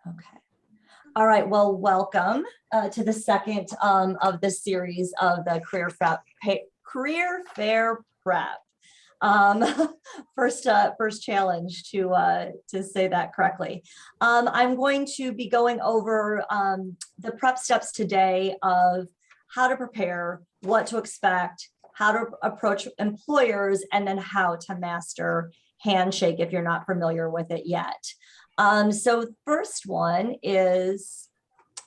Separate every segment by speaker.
Speaker 1: Okay. All right. Well, welcome to the second of this series of the Career Fair Prep. First challenge to say that correctly. I'm going to be going over the prep steps today of how to prepare, what to expect, how to approach employers, and then how to master HandShake if you're not familiar with it yet. So first one is,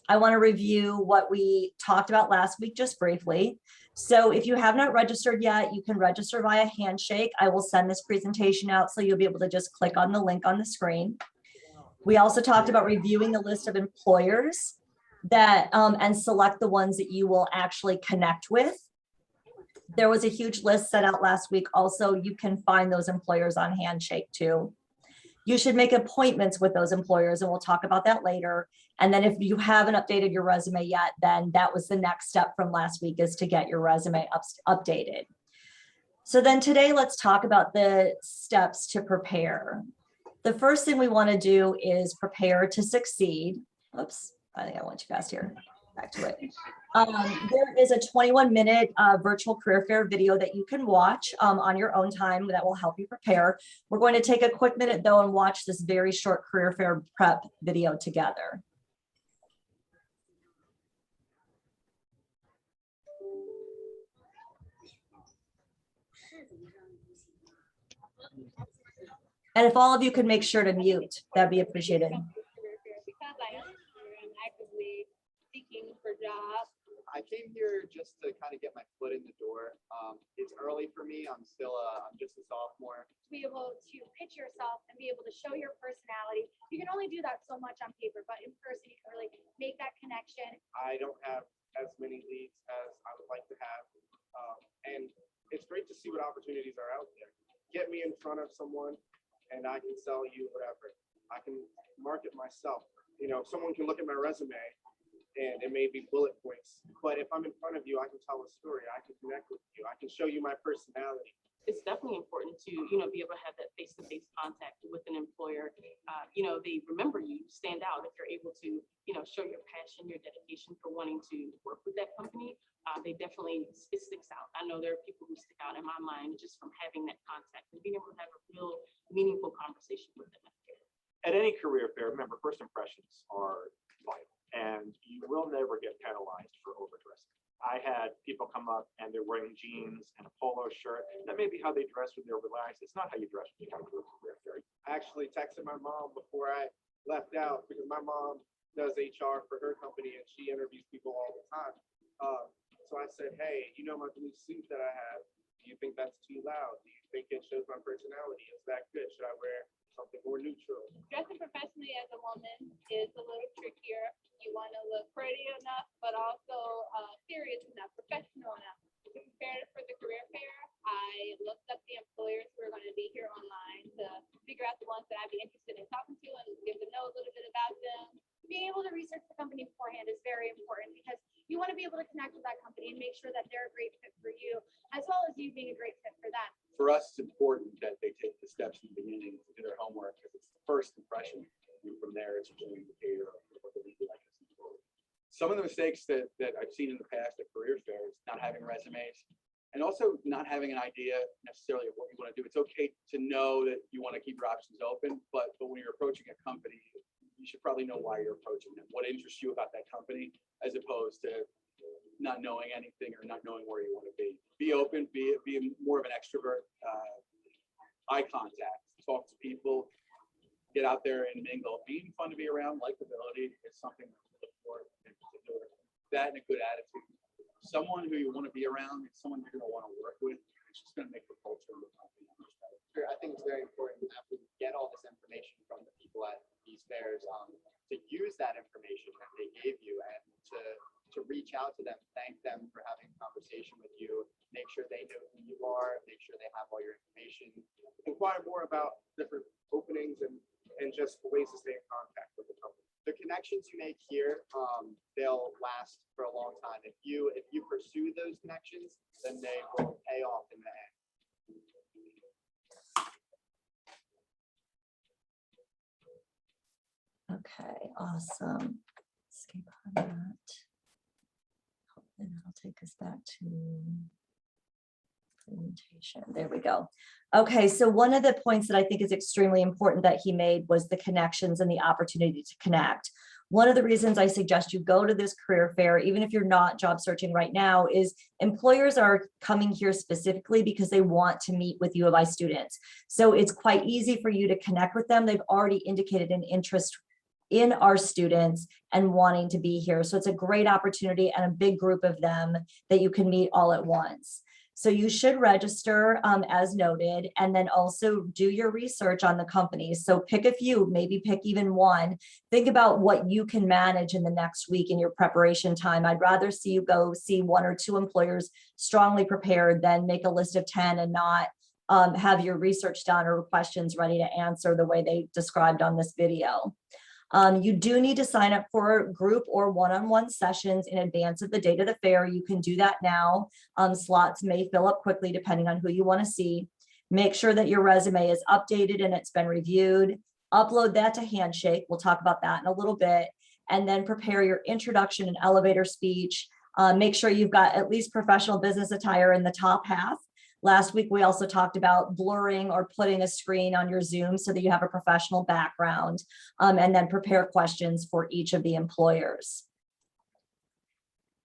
Speaker 1: I want to review what we talked about last week just briefly. So if you have not registered yet, you can register via HandShake. I will send this presentation out so you'll be able to just click on the link on the screen. We also talked about reviewing the list of employers that and select the ones that you will actually connect with. There was a huge list set out last week. Also, you can find those employers on HandShake too. You should make appointments with those employers, and we'll talk about that later. And then if you haven't updated your resume yet, then that was the next step from last week, is to get your resume updated. So then today, let's talk about the steps to prepare. The first thing we want to do is prepare to succeed. Oops, I think I went too fast here. Back to it. There is a 21-minute virtual career fair video that you can watch on your own time that will help you prepare. We're going to take a quick minute though and watch this very short career fair prep video together. And if all of you could make sure to mute, that'd be appreciated.
Speaker 2: Because I am actively seeking for jobs.
Speaker 3: I came here just to kind of get my foot in the door. It's early for me. I'm just a sophomore.
Speaker 2: To be able to pitch yourself and be able to show your personality. You can only do that so much on paper, but in person you can really make that connection.
Speaker 3: I don't have as many leads as I would like to have. And it's great to see what opportunities are out there. Get me in front of someone and I can sell you whatever. I can market myself. You know, someone can look at my resume and it may be bullet points, but if I'm in front of you, I can tell a story. I can connect with you. I can show you my personality.
Speaker 4: It's definitely important to, be able to have that face-to-face contact with an employer. They remember you, stand out if you're able to, show your passion, your dedication for wanting to work with that company. It sticks out. I know there are people who stick out in my mind just from having that contact and being able to have a real meaningful conversation with them.
Speaker 5: At any career fair, remember, first impressions are vital, and you will never get penalized for overdressing. I had people come up and they're wearing jeans and a polo shirt. That may be how they dress when they're relaxed. It's not how you dress when you come to a career fair.
Speaker 3: I actually texted my mom before I left out because my mom does HR for her company and she interviews people all the time. So I said, hey, my blue suit that I have, do you think that's too loud? Do you think it shows my personality? Is that good? Should I wear something more neutral?
Speaker 2: Dressing professionally as a woman is a little trickier. You want to look pretty enough, but also serious enough, professional enough. To prepare for the career fair, I looked up the employers who are going to be here online to figure out the ones that I'd be interested in talking to and get to know a little bit about them. Being able to research the company beforehand is very important because you want to be able to connect with that company and make sure that they're a great fit for you, as well as you being a great fit for them.
Speaker 5: For us, it's important that they take the steps in the beginning to do their homework because it's the first impression. And from there, it's usually an indicator of what they do like. Some of the mistakes that I've seen in the past at career fairs, not having resumes, and also not having an idea necessarily of what you want to do. It's okay to know that you want to keep your options open, but when you're approaching a company, you should probably know why you're approaching them, what interests you about that company, as opposed to not knowing anything or not knowing where you want to be. Be open, be more of an extrovert, eye contact, talk to people, get out there and mingle. Being fun to be around, likability is something to look for in particular. That and a good attitude. Someone who you want to be around, and someone you're going to want to work with. It's just going to make the culture of the company much better.
Speaker 3: Sure, I think it's very important after we get all this information from the people at these fairs to use that information that they gave you and to reach out to them, thank them for having a conversation with you, make sure they know who you are, make sure they have all your information, inquire more about different openings and just ways to stay in contact with the company. The connections you make here, they'll last for a long time. If you pursue those connections, then they will pay off in the end.
Speaker 1: Okay, awesome. Escape on that. And that'll take us back to presentation. There we go. Okay, so one of the points that I think is extremely important that he made was the connections and the opportunity to connect. One of the reasons I suggest you go to this career fair, even if you're not job searching right now, is employers are coming here specifically because they want to meet with U of I students. So it's quite easy for you to connect with them. They've already indicated an interest in our students and wanting to be here. So it's a great opportunity and a big group of them that you can meet all at once. So you should register as noted, and then also do your research on the companies. So pick a few, maybe pick even one. Think about what you can manage in the next week in your preparation time. I'd rather see you go see 1 or 2 employers strongly prepared than make a list of 10 and not have your research done or questions ready to answer the way they described on this video. You do need to sign up for group or one-on-one sessions in advance of the date of the fair. You can do that now. Slots may fill up quickly depending on who you want to see. Make sure that your resume is updated and it's been reviewed. Upload that to HandShake. We'll talk about that in a little bit. And then prepare your introduction and elevator speech. Make sure you've got at least professional business attire in the top half. Last week, we also talked about blurring or putting a screen on your Zoom so that you have a professional background, and then prepare questions for each of the employers.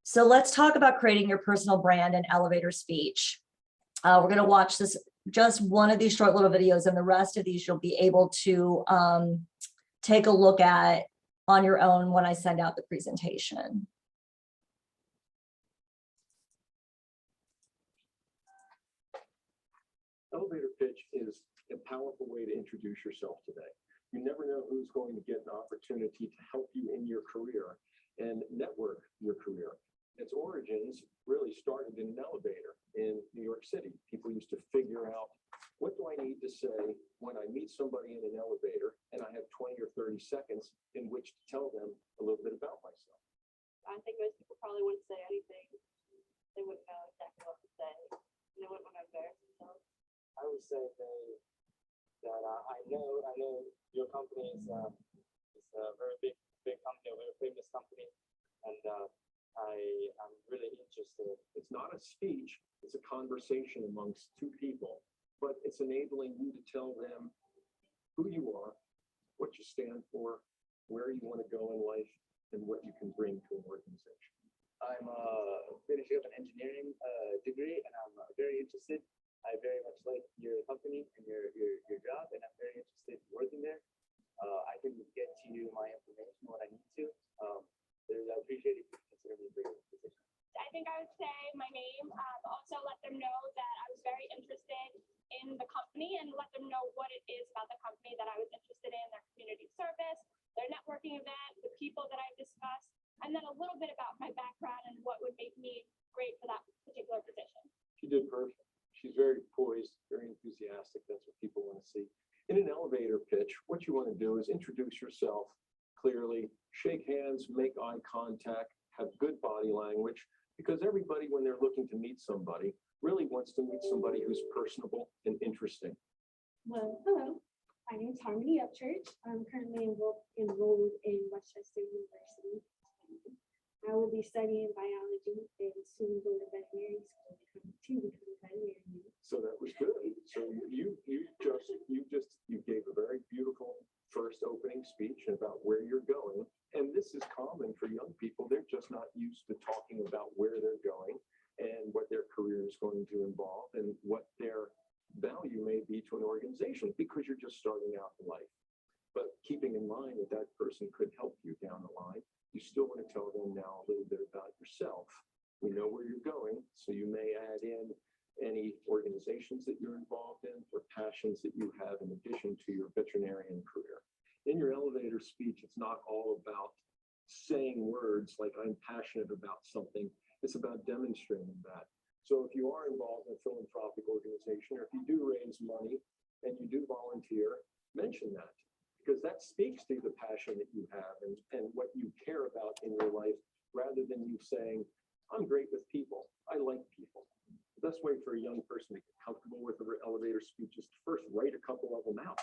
Speaker 1: So let's talk about creating your personal brand and elevator speech. We're going to watch this, just one of these short little videos, and the rest of these you'll be able to take a look at on your own when I send out the presentation.
Speaker 6: Elevator pitch is a powerful way to introduce yourself today. You never know who's going to get an opportunity to help you in your career and network your career. Its origins really started in an elevator in New York City. People used to figure out, what do I need to say when I meet somebody in an elevator and I have 20 or 30 seconds in which to tell them a little bit about myself?
Speaker 2: I think most people probably wouldn't say anything. They wouldn't know exactly what to say. They wouldn't want to embarrass themselves.
Speaker 7: I would say that I know your company is a very big company, a very famous company, and I'm really interested.
Speaker 6: It's not a speech, it's a conversation amongst 2 people, but it's enabling you to tell them who you are, what you stand for, where you want to go in life, and what you can bring to an organization.
Speaker 7: I'm finishing up an engineering degree, and I'm very interested. I very much like your company and your job, and I'm very interested in working there. I can get to you my information when I need to. I appreciate it if you consider me for your position.
Speaker 2: I think I would say my name. Also let them know that I was very interested in the company, and let them know what it is about the company that I was interested in, their community service, their networking event, the people that I've discussed, and then a little bit about my background and what would make me great for that particular position.
Speaker 6: She did perfect. She's very poised, very enthusiastic. That's what people want to see. In an elevator pitch, what you want to do is introduce yourself clearly, shake hands, make eye contact, have good body language, because everybody, when they're looking to meet somebody, really wants to meet somebody who's personable and interesting.
Speaker 8: Well, hello. My name is Harmony Upchurch. I'm currently enrolled in Westchester University. I will be studying biology and soon go to veterinary school to become a veterinarian.
Speaker 6: So that was good. So you gave a very beautiful first opening speech about where you're going. And this is common for young people. They're just not used to talking about where they're going and what their career is going to involve and what their value may be to an organization, because you're just starting out in life. But keeping in mind that that person could help you down the line, you still want to tell them now a little bit about yourself. We know where you're going, so you may add in any organizations that you're involved in or passions that you have in addition to your veterinarian career. In your elevator speech, it's not all about saying words like I'm passionate about something. It's about demonstrating that. So if you are involved in a philanthropic organization, or if you do raise money and you do volunteer, mention that, because that speaks to the passion that you have and what you care about in your life, rather than you saying, I'm great with people. I like people. The best way for a young person to get comfortable with an elevator speech is to first write a couple of them out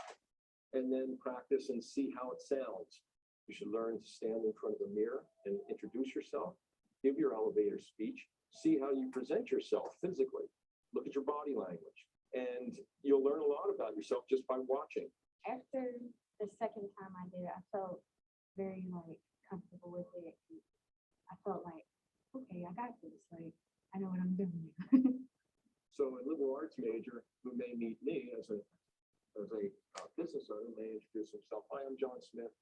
Speaker 6: and then practice and see how it sounds. You should learn to stand in front of a mirror and introduce yourself, give your elevator speech, see how you present yourself physically, look at your body language, and you'll learn a lot about yourself just by watching.
Speaker 8: After the second time I did it, I felt very comfortable with it. I felt like, okay, I got this. Like, I know what I'm doing.
Speaker 6: So a liberal arts major who may meet me as a business owner may introduce himself. Hi, I'm John Smith,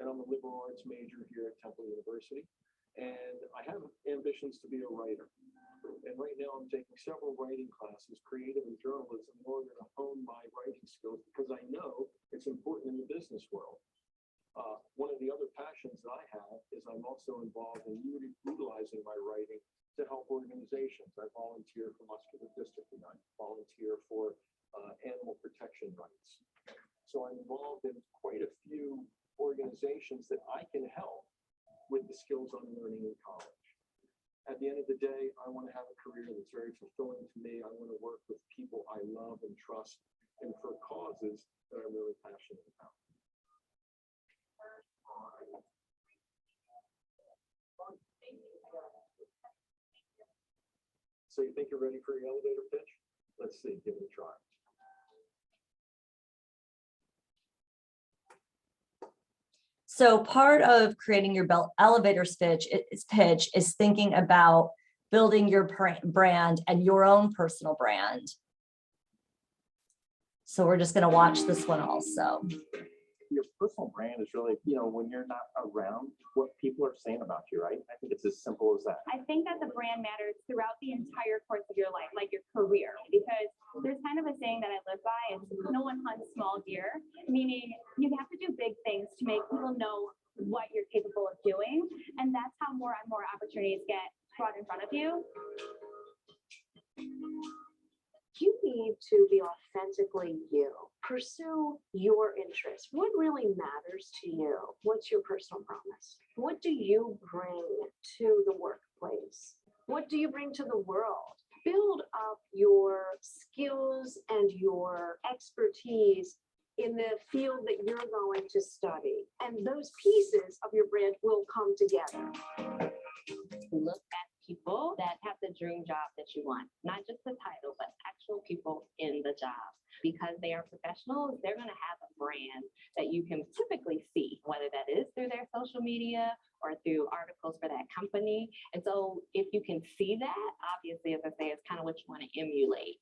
Speaker 6: and I'm a liberal arts major here at Temple University. And I have ambitions to be a writer. And right now I'm taking several writing classes, creative and journalism, in order to hone my writing skills because I know it's important in the business world. One of the other passions that I have is I'm also involved in utilizing my writing to help organizations. I volunteer for muscular dystrophy. I volunteer for animal protection rights. So I'm involved in quite a few organizations that I can help with the skills I'm learning in college. At the end of the day, I want to have a career that's very fulfilling to me. I want to work with people I love and trust and for causes that I'm really passionate about. So you think you're ready for your elevator pitch? Let's see, give it a try.
Speaker 1: So part of creating your elevator pitch is thinking about building your brand and your own personal brand. So we're just going to watch this one also.
Speaker 9: Your personal brand is really, when you're not around, what people are saying about you, right? I think it's as simple as that.
Speaker 10: I think that the brand matters throughout the entire course of your life, like your career, because there's kind of a saying that I live by, it's no one hunts small deer, meaning you have to do big things to make people know what you're capable of doing. And that's how more and more opportunities get brought in front of you.
Speaker 11: You need to be authentically you. Pursue your interests. What really matters to you? What's your personal promise? What do you bring to the workplace? What do you bring to the world? Build up your skills and your expertise in the field that you're going to study. And those pieces of your brand will come together.
Speaker 12: Look at people that have the dream job that you want, not just the title, but actual people in the job. Because they are professionals, they're going to have a brand that you can typically see, whether that is through their social media or through articles for that company. And so if you can see that, obviously, as I say, it's kind of what you want to emulate.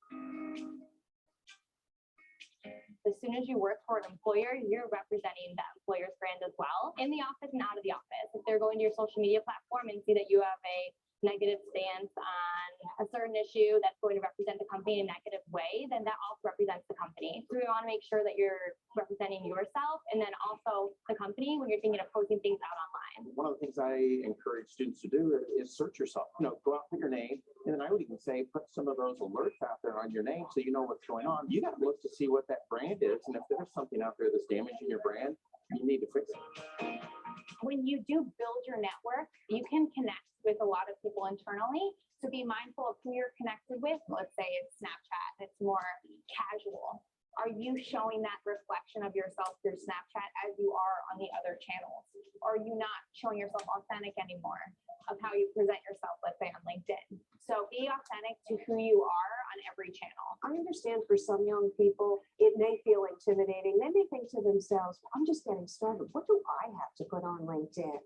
Speaker 12: As soon as you work for an employer, you're representing that employer's brand as well, in the office and out of the office. If they're going to your social media platform and see that you have a negative stance on a certain issue that's going to represent the company in a negative way, then that also represents the company. So we want to make sure that you're representing yourself and then also the company when you're thinking of posting things out online.
Speaker 9: One of the things I encourage students to do is search yourself. Go out, put your name, and then I would even say put some of those alerts out there on your name so you know what's going on. You got to look to see what that brand is, and if there's something out there that's damaging your brand, you need to fix it.
Speaker 10: When you do build your network, you can connect with a lot of people internally. So be mindful of who you're connected with. Let's say it's Snapchat, it's more casual. Are you showing that reflection of yourself through Snapchat as you are on the other channels? Or are you not showing yourself authentic anymore of how you present yourself, let's say on LinkedIn? So be authentic to who you are on every channel.
Speaker 11: I understand for some young people, it may feel intimidating. They may think to themselves, I'm just getting started. What do I have to put on LinkedIn?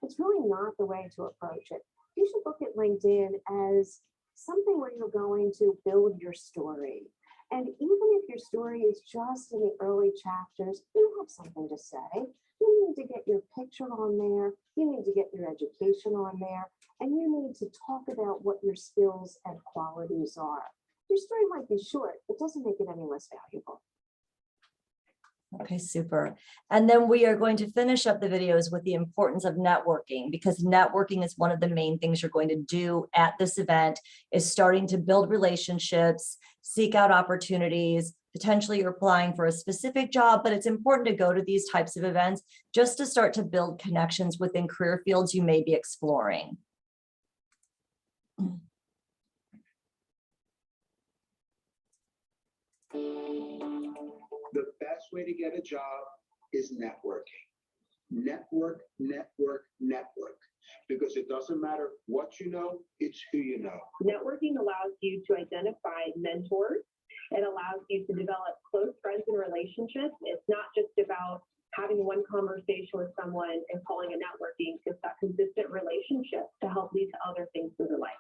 Speaker 11: It's really not the way to approach it. You should look at LinkedIn as something where you're going to build your story. And even if your story is just in the early chapters, you have something to say. You need to get your picture on there. You need to get your education on there. And you need to talk about what your skills and qualities are. Your story might be short, it doesn't make it any less valuable.
Speaker 1: Okay, super. And then we are going to finish up the videos with the importance of networking, because networking is one of the main things you're going to do at this event, is starting to build relationships, seek out opportunities. Potentially you're applying for a specific job, but it's important to go to these types of events just to start to build connections within career fields you may be exploring.
Speaker 13: The best way to get a job is networking. network, network, network. Because it doesn't matter what you know, it's who you know.
Speaker 14: Networking allows you to identify mentors. It allows you to develop close friends and relationships. It's not just about having one conversation with someone and calling it networking. It's that consistent relationship to help lead to other things in their life.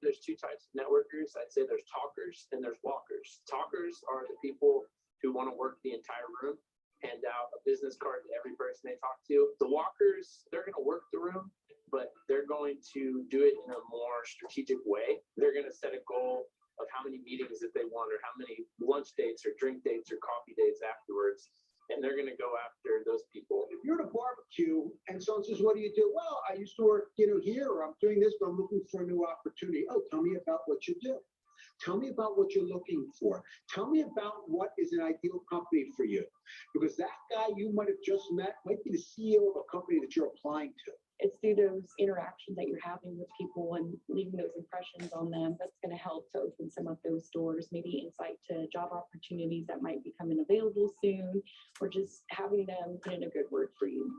Speaker 7: There's two types of networkers. I'd say there's talkers and there's walkers. Talkers are the people who want to work the entire room, hand out a business card to every person they talk to. The walkers, they're going to work the room, but they're going to do it in a more strategic way. They're going to set a goal of how many meetings that they want, or how many lunch dates or drink dates or coffee dates afterwards. And they're going to go after those people.
Speaker 13: If you're at a barbecue and someone says, what do you do? Well, I used to work, here, or I'm doing this, but I'm looking for a new opportunity. Oh, tell me about what you do. Tell me about what you're looking for. Tell me about what is an ideal company for you. Because that guy you might have just met might be the CEO of a company that you're applying to.
Speaker 15: It's through those interactions that you're having with people and leaving those impressions on them that's going to help to open some of those doors, maybe insight to job opportunities that might be coming available soon, or just having them put in a good word for you.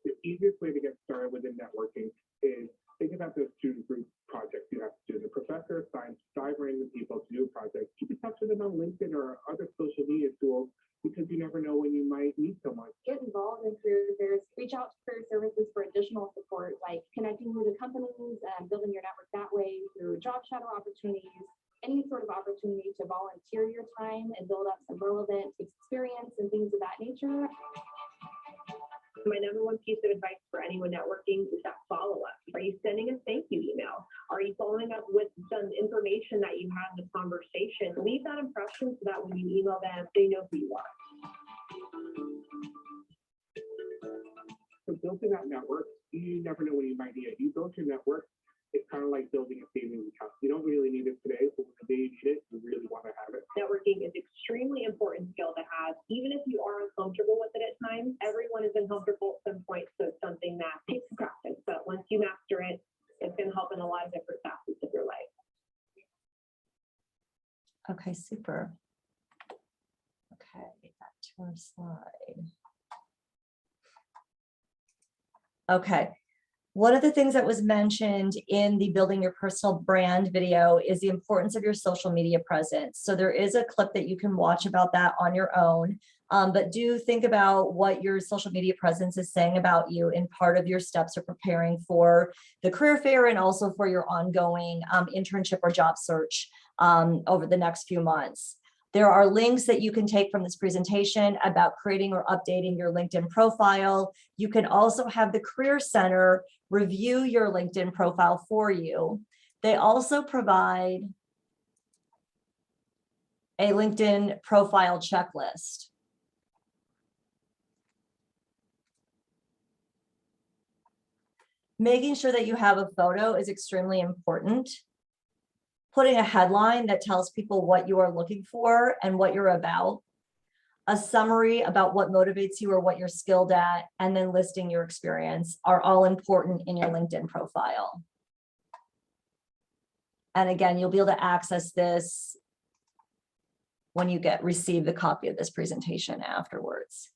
Speaker 16: The easiest way to get started within networking is think about those 2 to 3 projects you have to do. The professor assigns 5 random people to do a project. Keep in touch with them on LinkedIn or other social media tools, because you never know when you might meet someone.
Speaker 15: Get involved in career fairs, reach out to career services for additional support, like connecting with the companies and building your network that way through job shadow opportunities, any sort of opportunity to volunteer your time and build up some relevant experience and things of that nature.
Speaker 14: My number one piece of advice for anyone networking is that follow-up. Are you sending a thank you email? Are you following up with some information that you had in the conversation? Leave that impression so that when you email them, they know who you are.
Speaker 16: So building that network, you never know when you might need it. You build your network, it's kind of like building a savings account. You don't really need it today, but when the day you need it, you really want to have it.
Speaker 14: Networking is extremely important skill to have, even if you are uncomfortable with it at times. Everyone is uncomfortable at some point, so it's something that takes practice. But once you master it, it's going to help in a lot of different facets of your life.
Speaker 1: Okay, super. Okay, back to our slide. Okay. One of the things that was mentioned in the Building Your Personal Brand video is the importance of your social media presence. So there is a clip that you can watch about that on your own, but do think about what your social media presence is saying about you in part of your steps of preparing for the career fair and also for your ongoing internship or job search over the next few months. There are links that you can take from this presentation about creating or updating your LinkedIn profile. You can also have the Career Center review your LinkedIn profile for you. They also provide a LinkedIn profile checklist. Making sure that you have a photo is extremely important. Putting a headline that tells people what you are looking for and what you're about, a summary about what motivates you or what you're skilled at, and then listing your experience are all important in your LinkedIn profile. And again, you'll be able to access this when you receive the copy of this presentation afterwards.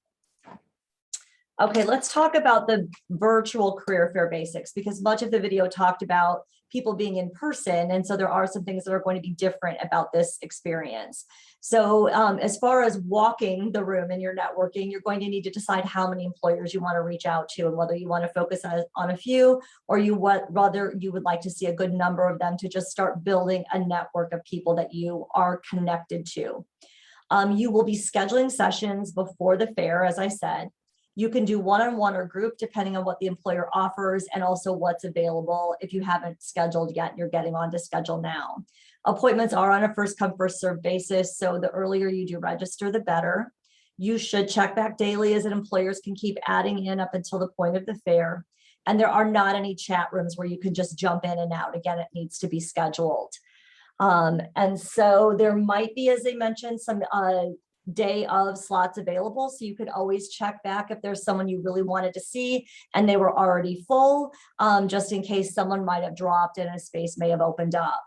Speaker 1: Okay, let's talk about the virtual career fair basics, because much of the video talked about people being in person. And so there are some things that are going to be different about this experience. So as far as walking the room in your networking, you're going to need to decide how many employers you want to reach out to and whether you want to focus on a few or rather you would like to see a good number of them to just start building a network of people that you are connected to. You will be scheduling sessions before the fair, as I said. You can do one-on-one or group depending on what the employer offers and also what's available. If you haven't scheduled yet, you're getting on to schedule now. Appointments are on a first come, first served basis. So the earlier you do register, the better. You should check back daily as employers can keep adding in up until the point of the fair. And there are not any chat rooms where you can just jump in and out. Again, it needs to be scheduled. And so there might be, as they mentioned, some day of slots available. So you could always check back if there's someone you really wanted to see and they were already full, just in case someone might have dropped and a space may have opened up.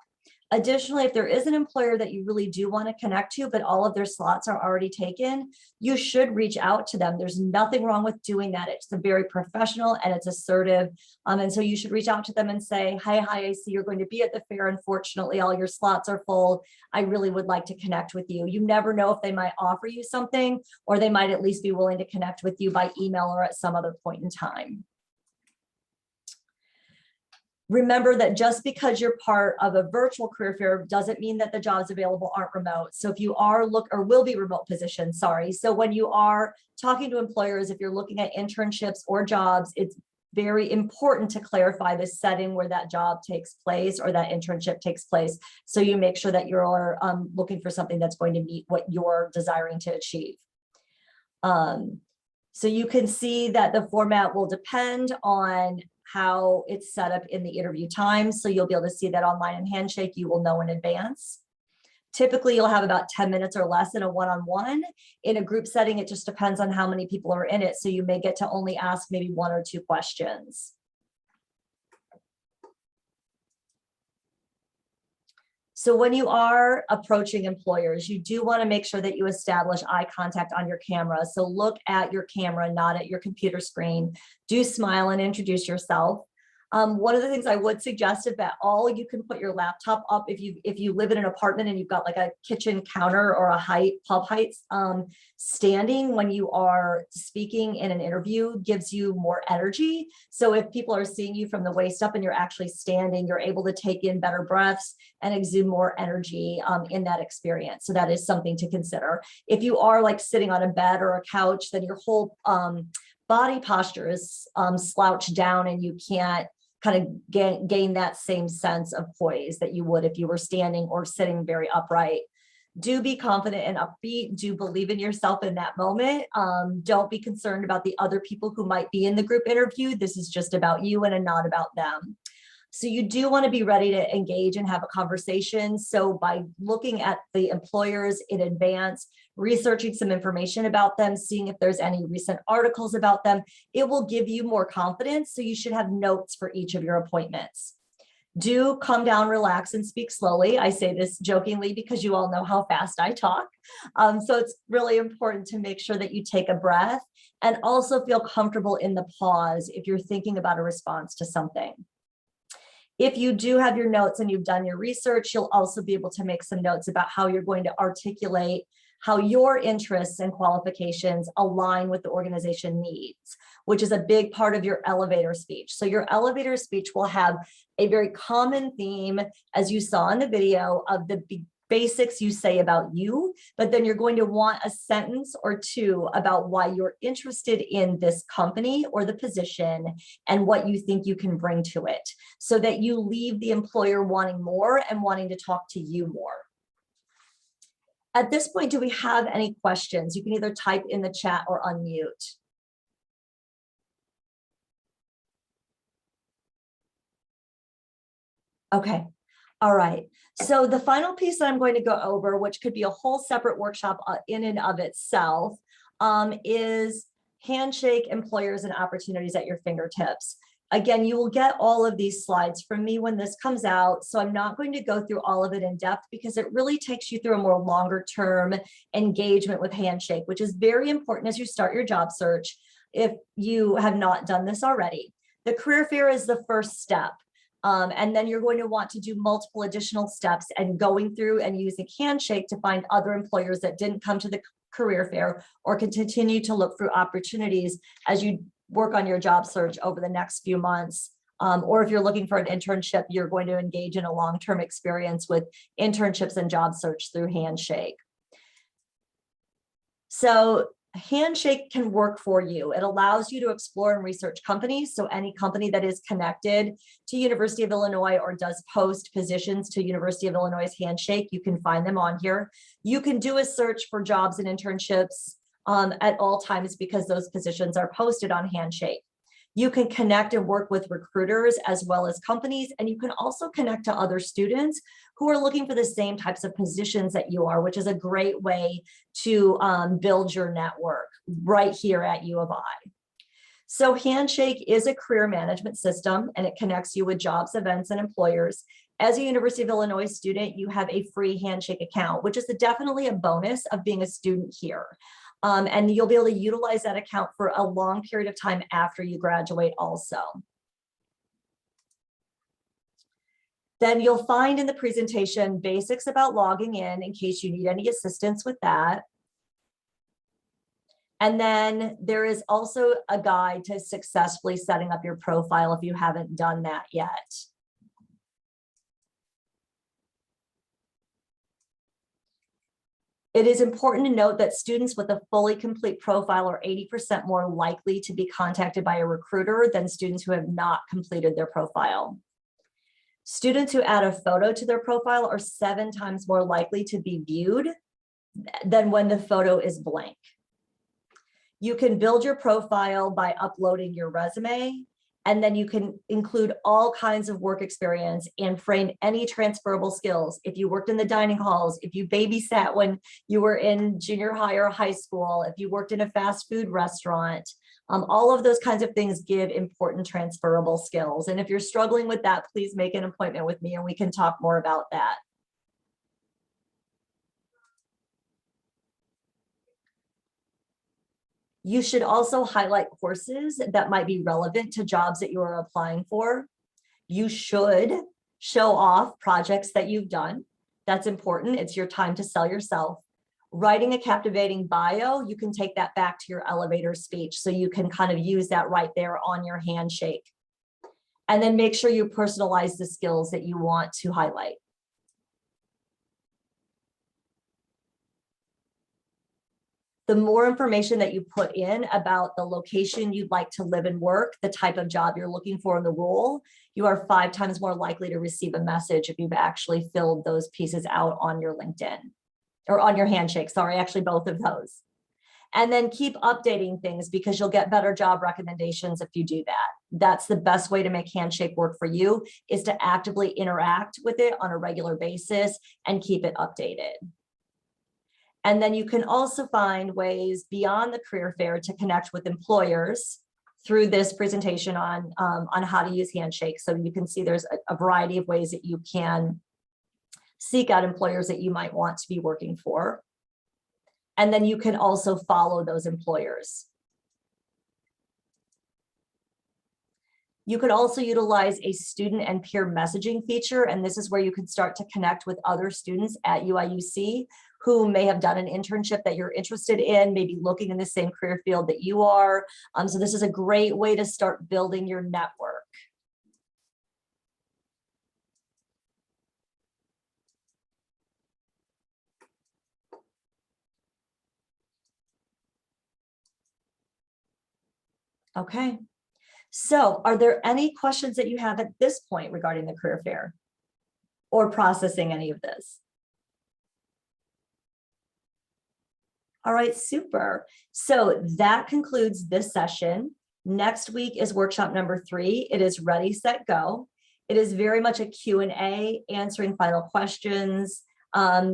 Speaker 1: Additionally, if there is an employer that you really do want to connect to, but all of their slots are already taken, you should reach out to them. There's nothing wrong with doing that. It's a very professional and it's assertive. And so you should reach out to them and say, hi, I see you're going to be at the fair. Unfortunately, all your slots are full. I really would like to connect with you. You never know if they might offer you something, or they might at least be willing to connect with you by email or at some other point in time. Remember that just because you're part of a virtual career fair doesn't mean that the jobs available aren't remote. So if you are will be remote positions, sorry. So when you are talking to employers, if you're looking at internships or jobs, it's very important to clarify the setting where that job takes place or that internship takes place. So you make sure that you're looking for something that's going to meet what you're desiring to achieve. So you can see that the format will depend on how it's set up in the interview time. So you'll be able to see that online in HandShake, you will know in advance. Typically, you'll have about 10 minutes or less in a one-on-one. In a group setting, it just depends on how many people are in it. So you may get to only ask maybe 1 or 2 questions. So when you are approaching employers, you do want to make sure that you establish eye contact on your camera. So look at your camera, not at your computer screen. Do smile and introduce yourself. One of the things I would suggest is that you can put your laptop up if you live in an apartment and you've got like a kitchen counter or a pub height standing when you are speaking in an interview gives you more energy. So if people are seeing you from the waist up and you're actually standing, you're able to take in better breaths and exude more energy in that experience. So that is something to consider. If you are like sitting on a bed or a couch, then your whole body posture is slouched down and you can't kind of gain that same sense of poise that you would if you were standing or sitting very upright. Do be confident and upbeat. Do believe in yourself in that moment. Don't be concerned about the other people who might be in the group interview. This is just about you and not about them. So you do want to be ready to engage and have a conversation. So by looking at the employers in advance, researching some information about them, seeing if there's any recent articles about them, it will give you more confidence. So you should have notes for each of your appointments. Do calm down, relax, and speak slowly. I say this jokingly because you all know how fast I talk. So it's really important to make sure that you take a breath and also feel comfortable in the pause if you're thinking about a response to something. If you do have your notes and you've done your research, you'll also be able to make some notes about how you're going to articulate how your interests and qualifications align with the organization needs, which is a big part of your elevator speech. So your elevator speech will have a very common theme, as you saw in the video, of the basics you say about you, but then you're going to want a sentence or two about why you're interested in this company or the position and what you think you can bring to it, so that you leave the employer wanting more and wanting to talk to you more. At this point, do we have any questions? You can either type in the chat or unmute. Okay. All right. So the final piece that I'm going to go over, which could be a whole separate workshop in and of itself, is HandShake employers and opportunities at your fingertips. Again, you will get all of these slides from me when this comes out, so I'm not going to go through all of it in depth because it really takes you through a more longer term engagement with HandShake, which is very important as you start your job search if you have not done this already. The career fair is the first step. And then you're going to want to do multiple additional steps and going through and using HandShake to find other employers that didn't come to the career fair or can continue to look for opportunities as you work on your job search over the next few months. Or if you're looking for an internship, you're going to engage in a long-term experience with internships and job search through HandShake. So HandShake can work for you. It allows you to explore and research companies. So any company that is connected to University of Illinois or does post positions to University of Illinois' HandShake, you can find them on here. You can do a search for jobs and internships at all times because those positions are posted on HandShake. You can connect and work with recruiters as well as companies, and you can also connect to other students who are looking for the same types of positions that you are, which is a great way to build your network right here at U of I. So HandShake is a career management system, and it connects you with jobs, events, and employers. As a University of Illinois student, you have a free HandShake account, which is definitely a bonus of being a student here. And you'll be able to utilize that account for a long period of time after you graduate also. Then you'll find in the presentation basics about logging in case you need any assistance with that. And then there is also a guide to successfully setting up your profile if you haven't done that yet. It is important to note that students with a fully complete profile are 80% more likely to be contacted by a recruiter than students who have not completed their profile. Students who add a photo to their profile are 7 times more likely to be viewed than when the photo is blank. You can build your profile by uploading your resume, and then you can include all kinds of work experience and frame any transferable skills. If you worked in the dining halls, if you babysat when you were in junior high or high school, if you worked in a fast food restaurant, all of those kinds of things give important transferable skills. And if you're struggling with that, please make an appointment with me and we can talk more about that. You should also highlight courses that might be relevant to jobs that you are applying for. You should show off projects that you've done. That's important. It's your time to sell yourself. Writing a captivating bio, you can take that back to your elevator speech. So you can kind of use that right there on your HandShake. And then make sure you personalize the skills that you want to highlight. The more information that you put in about the location you'd like to live and work, the type of job you're looking for in the role, you are 5 times more likely to receive a message if you've actually filled those pieces out on your LinkedIn or on your HandShake, sorry, actually both of those. And then keep updating things because you'll get better job recommendations if you do that. That's the best way to make HandShake work for you, is to actively interact with it on a regular basis and keep it updated. And then you can also find ways beyond the career fair to connect with employers through this presentation on how to use HandShake. So you can see there's a variety of ways that you can seek out employers that you might want to be working for. And then you can also follow those employers. You could also utilize a student and peer messaging feature, and this is where you can start to connect with other students at UIUC who may have done an internship that you're interested in, maybe looking in the same career field that you are. So this is a great way to start building your network. Okay. So are there any questions that you have at this point regarding the career fair or processing any of this? All right, super. So that concludes this session. Next week is workshop number 3. It is Ready, Set, Go. It is very much a Q&A, answering final questions,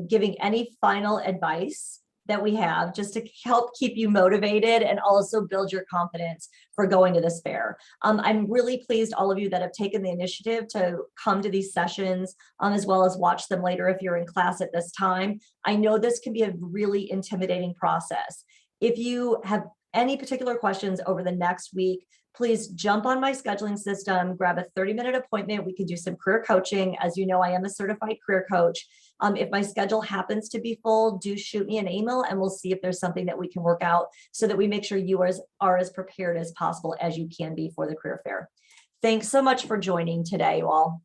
Speaker 1: giving any final advice that we have just to help keep you motivated and also build your confidence for going to this fair. I'm really pleased all of you that have taken the initiative to come to these sessions, as well as watch them later if you're in class at this time. I know this can be a really intimidating process. If you have any particular questions over the next week, please jump on my scheduling system, grab a 30-minute appointment. We can do some career coaching. As you know, I am a certified career coach. If my schedule happens to be full, do shoot me an email and we'll see if there's something that we can work out so that we make sure you are as prepared as possible as you can be for the career fair. Thanks so much for joining today, you all.